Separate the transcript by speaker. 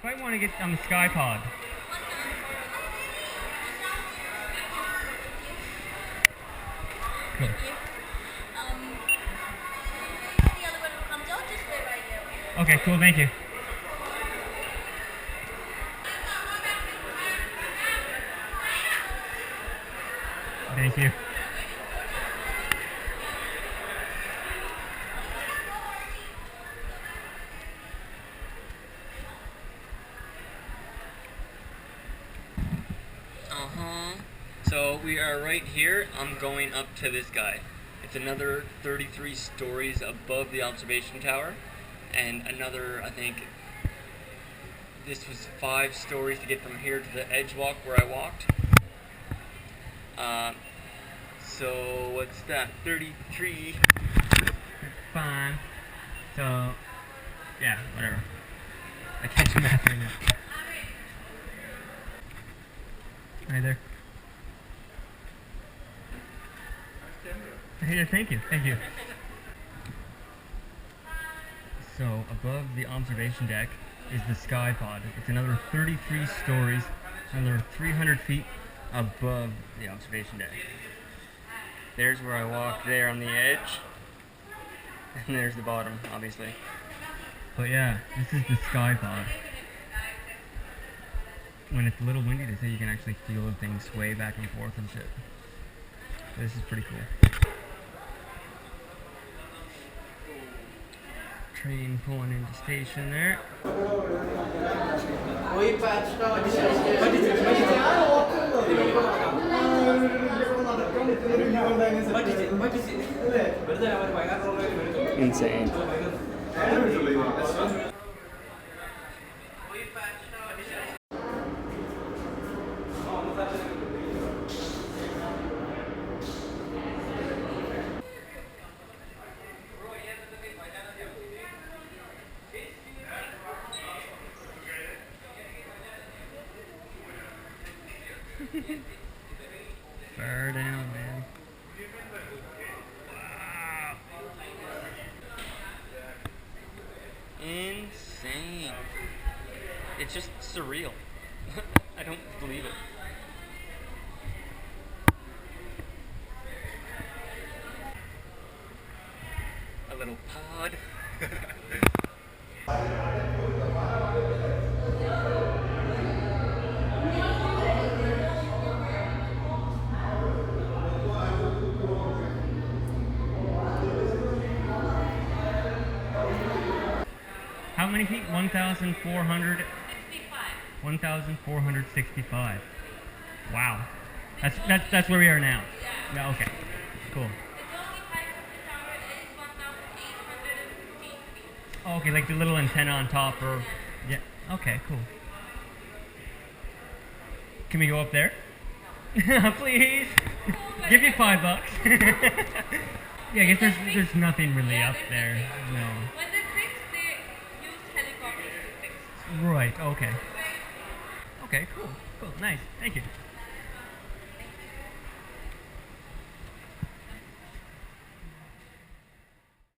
Speaker 1: might want to get on the Skypod. Cool. Okay, cool, thank you. Thank you. So we are right here. I'm going up to this guy. It's another 33 stories above the observation tower, and another, I think, this was 5 stories to get from here to the edge walk where I walked. So what's that? 33. Fine. So yeah, whatever. I can't do math right now. Hi there. Hey, thank you, thank you. So above the observation deck is the Skypod. It's another 33 stories, another 300 feet above the observation deck. There's where I walked there on the edge, and there's the bottom, obviously. But yeah, this is the Skypod. When it's a little windy, they say you can actually feel things sway back and forth and shit. So this is pretty cool. Train pulling into station there. Insane. Far down, man. Wow. Insane. It's just surreal. I don't believe it. A little pod. How many feet? 1,400? 1,465. Wow. That's where we are now. Yeah, okay. Cool. Oh, okay, like the little antenna on top or yeah. Okay, cool. Can we go up there? Please. Give you $5. Yeah, I guess there's nothing really up there. No.
Speaker 2: When they fix, they use helicopters to fix.
Speaker 1: Right, okay. Okay, cool. Cool. Nice. Thank you.